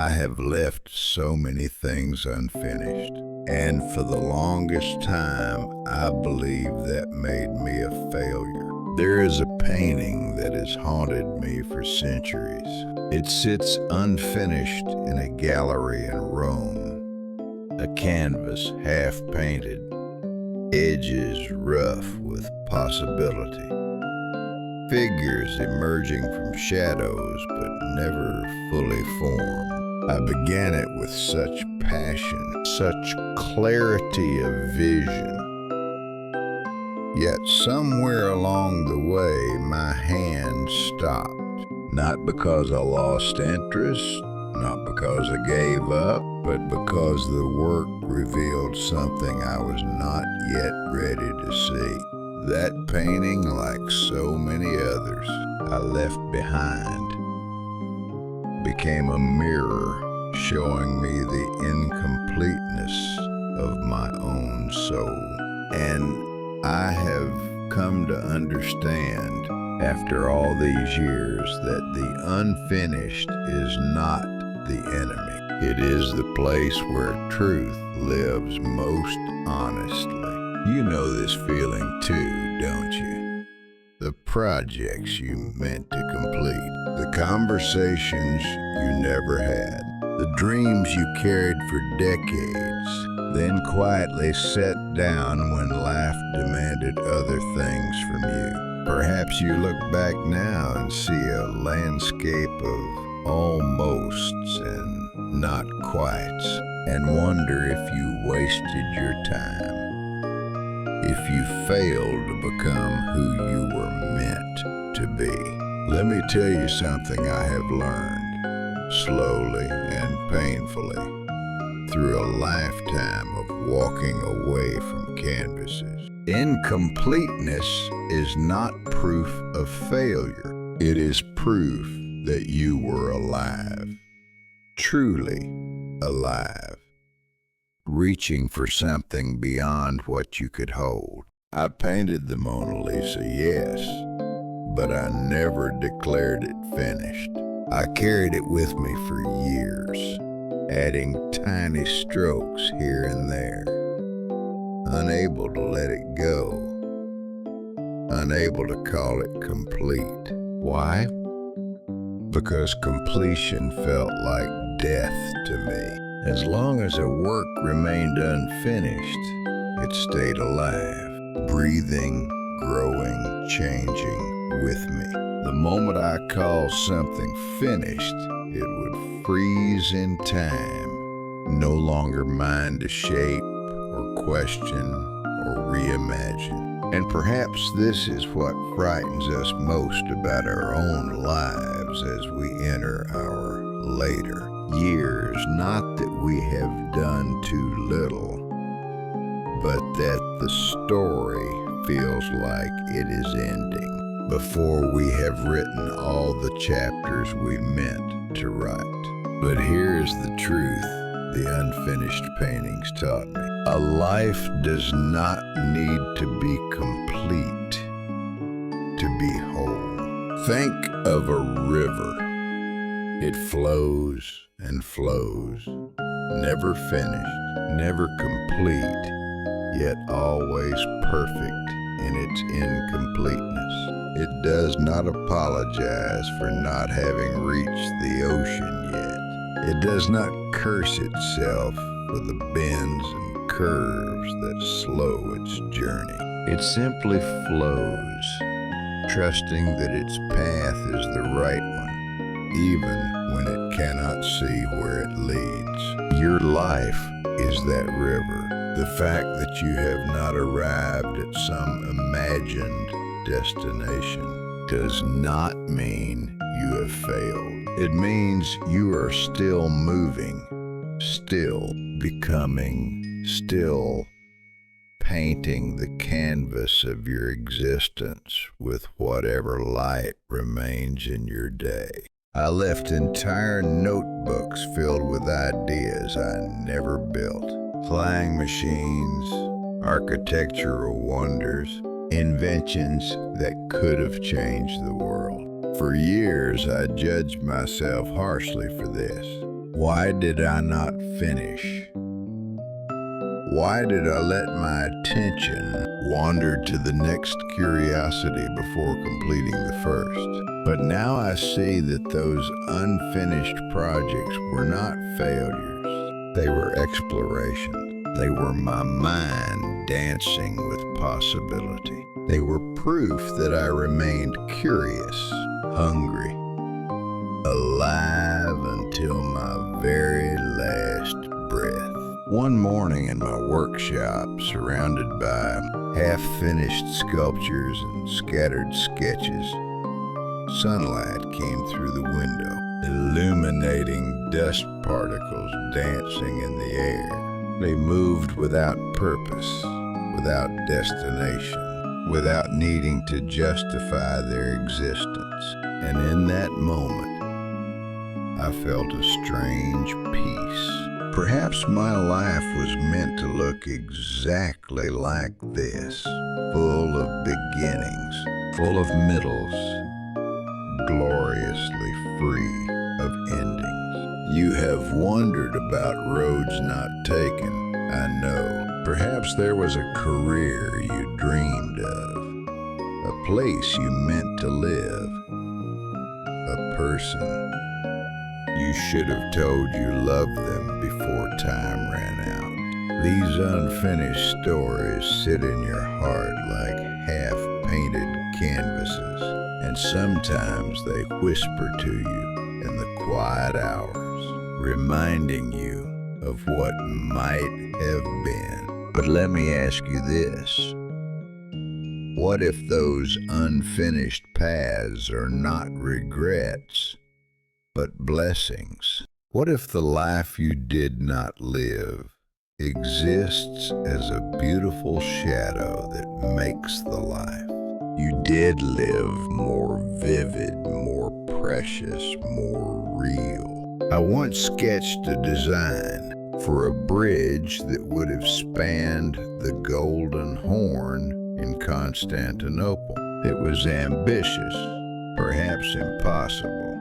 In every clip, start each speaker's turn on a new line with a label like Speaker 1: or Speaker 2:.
Speaker 1: I have left so many things unfinished, and for the longest time, I believe that made me a failure. There is a painting that has haunted me for centuries. It sits unfinished in a gallery in Rome, a canvas half painted, edges rough with possibility. Figures emerging from shadows but never fully formed. I began it with such passion, such clarity of vision. Yet somewhere along the way, my hand stopped. Not because I lost interest, not because I gave up, but because the work revealed something I was not yet ready to see. That painting, like so many others I left behind, became a mirror showing me the incompleteness of my own soul. And I have come to understand, after all these years, that the unfinished is not the enemy. It is the place where truth lives most honestly. You know this feeling too, don't you? The projects you meant to complete, the conversations you never had, the dreams you carried for decades, then quietly set down when life demanded other things from you. Perhaps you look back now and see a landscape of almosts and not quites, and wonder if you wasted your time, if you failed to become who you were meant to be. Let me tell you something I have learned, slowly and painfully, through a lifetime of walking away from canvases. Incompleteness is not proof of failure. It is proof that you were alive, truly alive, reaching for something beyond what you could hold. I painted the Mona Lisa, yes, but I never declared it finished. I carried it with me for years, adding tiny strokes here and there, unable to let it go, unable to call it complete. Why? Because completion felt like death to me. As long as a work remained unfinished, it stayed alive, breathing, growing, changing with me. The moment I called something finished, it would freeze in time, no longer mine to shape or question or reimagine. And perhaps this is what frightens us most about our own lives as we enter our later years. Not that we have done too little, but that the story feels like it is ending before we have written all the chapters we meant to write. But here's the truth the unfinished paintings taught me. A life does not need to be complete to be whole. Think of a river. It flows and flows, never finished, never complete, yet always perfect in its incompleteness. It does not apologize for not having reached the ocean yet. It does not curse itself for the bends and curves that slow its journey. It simply flows, trusting that its path is the right one, even when it cannot see where it leads. Your life is that river. The fact that you have not arrived at some imagined destination does not mean you have failed. It means you are still moving, still becoming, still painting the canvas of your existence with whatever light remains in your day. I left entire notebooks filled with ideas I never built. Flying machines, architectural wonders, inventions that could have changed the world. For years, I judged myself harshly for this. Why did I not finish? Why did I let my attention wander to the next curiosity before completing the first? But now I see that those unfinished projects were not failures. They were exploration. They were my mind dancing with possibility. They were proof that I remained curious, hungry, alive until my very last breath. One morning in my workshop, surrounded by half-finished sculptures and scattered sketches, sunlight came through the window, illuminating dust particles dancing in the air. They moved without purpose, without destination, without needing to justify their existence. And in that moment, I felt a strange peace. Perhaps my life was meant to look exactly like this, full of beginnings, full of middles, gloriously free of endings. You have wondered about roads not taken, I know. Perhaps there was a career you dreamed of, a place you meant to live, a person you should have told you loved them before time ran out. These unfinished stories sit in your heart like half-painted canvases, and sometimes they whisper to you in the quiet hours, reminding you of what might have been. But let me ask you this. What if those unfinished paths are not regrets, but blessings? What if the life you did not live exists as a beautiful shadow that makes the life you did live more vivid, more precious, more real? I once sketched a design for a bridge that would have spanned the Golden Horn in Constantinople. It was ambitious, perhaps impossible,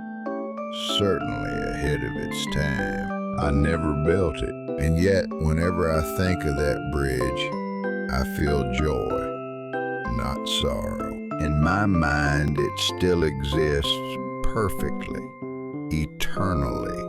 Speaker 1: certainly ahead of its time. I never built it, and yet whenever I think of that bridge, I feel joy, not sorrow. In my mind, it still exists perfectly, eternally,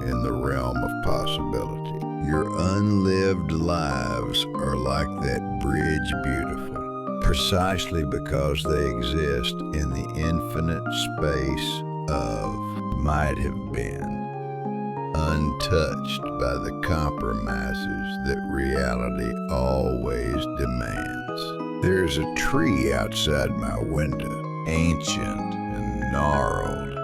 Speaker 1: in the realm of possibility. Your unlived lives are like that bridge beautiful, precisely because they exist in the infinite space of might have been, untouched by the compromises that reality always demands. There's a tree outside my window, ancient and gnarled,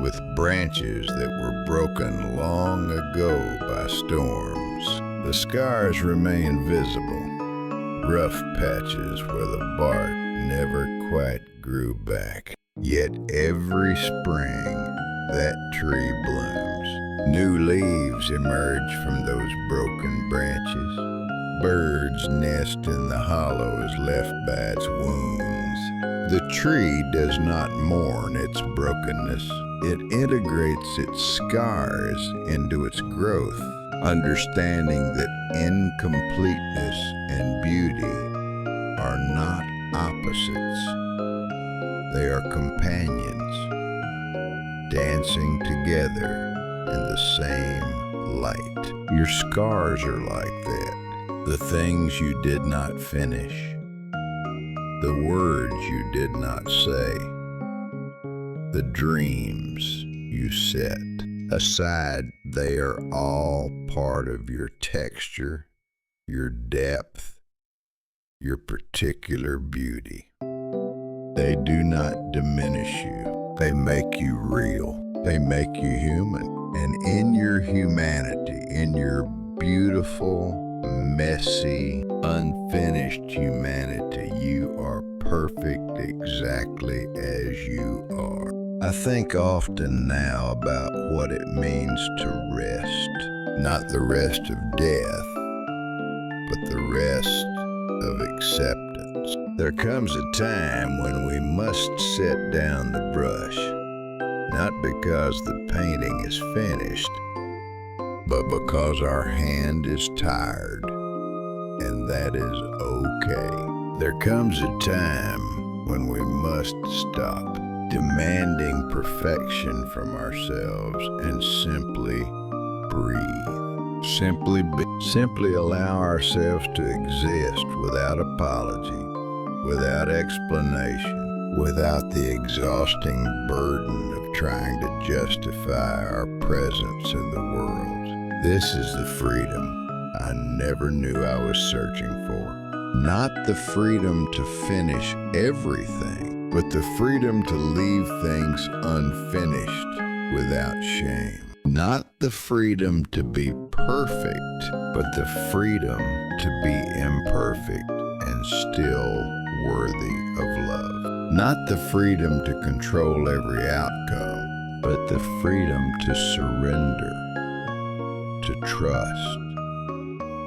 Speaker 1: with branches that were broken long ago by storms. The scars remain visible, rough patches where the bark never quite grew back. Yet every spring, that tree blooms. New leaves emerge from those broken branches. Birds nest in the hollows left by its wounds. The tree does not mourn its brokenness. It integrates its scars into its growth, understanding that incompleteness and beauty are not opposites. They are companions, dancing together in the same light. Your scars are like that. The things you did not finish, the words you did not say, the dreams you set aside, they are all part of your texture, your depth, your particular beauty. They do not diminish you. They make you real. They make you human. And in your humanity, in your beautiful, messy, unfinished humanity, you are perfect exactly as you are. I think often now about what it means to rest. Not the rest of death, but the rest of acceptance. There comes a time when we must set down the brush. not because the painting is finished, but because our hand is tired, and that is okay. There comes a time when we must stop demanding perfection from ourselves and simply breathe. Simply allow ourselves to exist without apology, without explanation, without the exhausting burden of trying to justify our presence in the world. This is the freedom I never knew I was searching for. Not the freedom to finish everything, but the freedom to leave things unfinished without shame. Not the freedom to be perfect, but the freedom to be imperfect and still worthy of love. Not the freedom to control every outcome, but the freedom to surrender, to trust,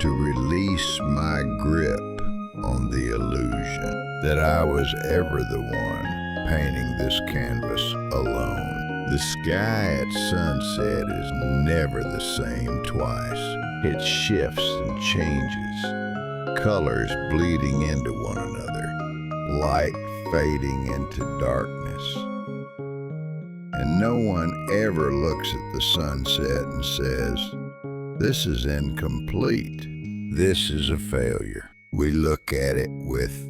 Speaker 1: to release my grip on the illusion that I was ever the one painting this canvas alone. The sky at sunset is never the same twice. It shifts and changes, colors bleeding into one another, light fading into darkness. And no one ever looks at the sunset and says, "This is incomplete. This is a failure." We look at it with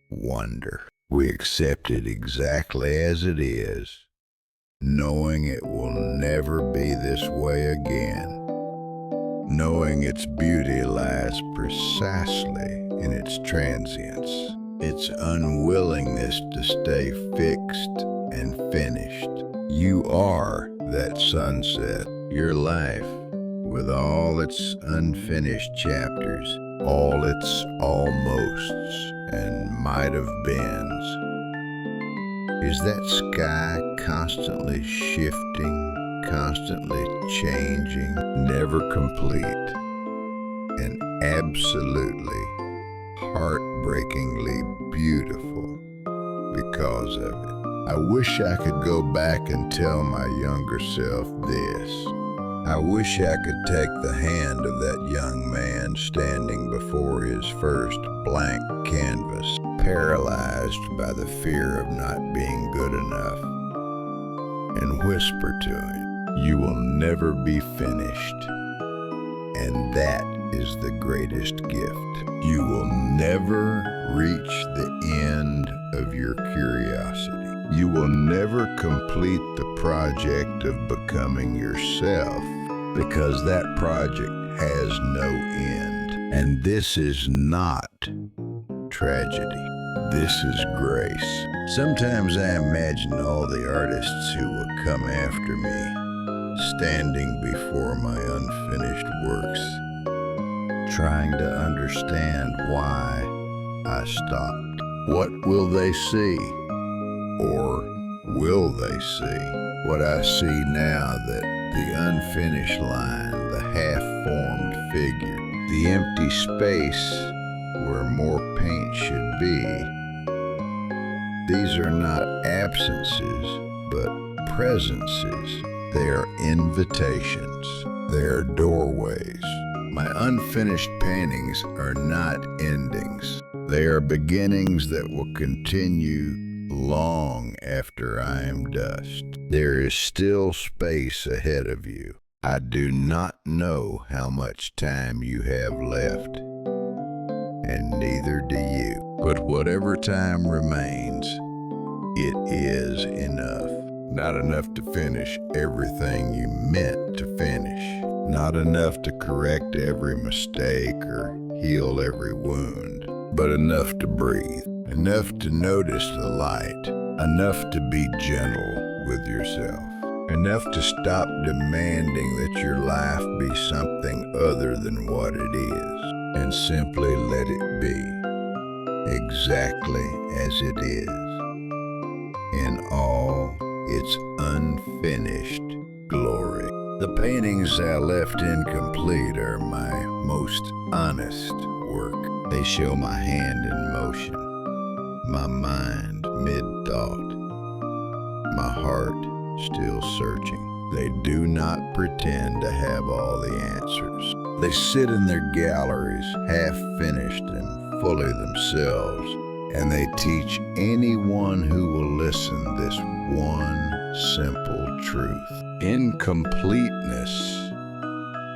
Speaker 1: wonder. We accept it exactly as it is, knowing it will never be this way again, knowing its beauty lies precisely in its transience, its unwillingness to stay fixed and finished. You are that sunset, your life, with all its unfinished chapters, all its almosts and might have beens. Is that sky constantly shifting, constantly changing, never complete, and absolutely heartbreakingly beautiful because of it? I wish I could go back and tell my younger self this. I wish I could take the hand of that young man standing before his first blank canvas, paralyzed by the fear of not being good enough, and whisper to him, "You will never be finished." And that is the greatest gift. You will never reach the end of your curiosity. You will never complete the project of becoming yourself, because that project has no end. And this is not tragedy. This is grace. Sometimes I imagine all the artists who will come after me, standing before my unfinished works, trying to understand why I stopped. What will they see? Or will they see what I see now, that the unfinished line, the half-formed figure, the empty space where more paint should be? These are not absences, but presences. They are invitations. They are doorways. My unfinished paintings are not endings. They are beginnings that will continue long after I am dust. There is still space ahead of you. I do not know how much time you have left, and neither do you. But whatever time remains, it is enough. Not enough to finish everything you meant to finish. Not enough to correct every mistake or heal every wound, but enough to breathe. Enough to notice the light, enough to be gentle with yourself, enough to stop demanding that your life be something other than what it is, and simply let it be exactly as it is, in all its unfinished glory. The paintings I left incomplete are my most honest work. They show my hand in motion, my mind mid-thought, my heart still searching. They do not pretend to have all the answers. They sit in their galleries, half-finished and fully themselves, and they teach anyone who will listen this one simple truth. Incompleteness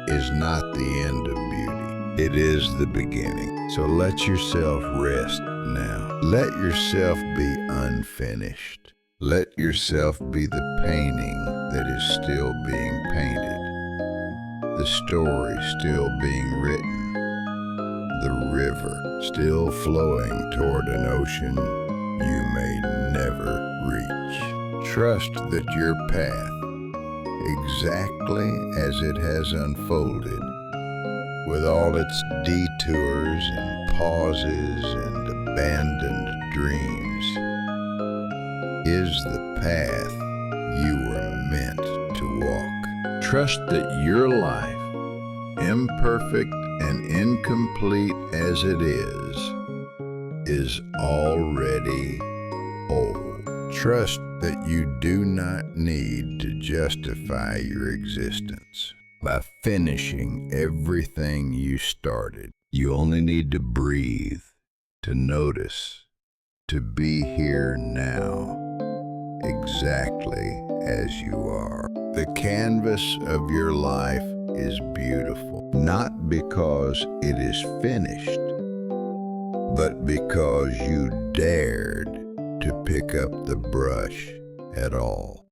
Speaker 1: is not the end of beauty. It is the beginning. So let yourself rest now. Let yourself be unfinished. Let yourself be the painting that is still being painted, the story still being written, the river still flowing toward an ocean you may never reach. Trust that your path, exactly as it has unfolded, with all its detours and pauses and abandoned dreams, is the path you were meant to walk. Trust that your life, imperfect and incomplete as it is already whole. Trust that you do not need to justify your existence by finishing everything you started. You only need to breathe, to notice, to be here now, exactly as you are. The canvas of your life is beautiful, not because it is finished, but because you dared to pick up the brush at all.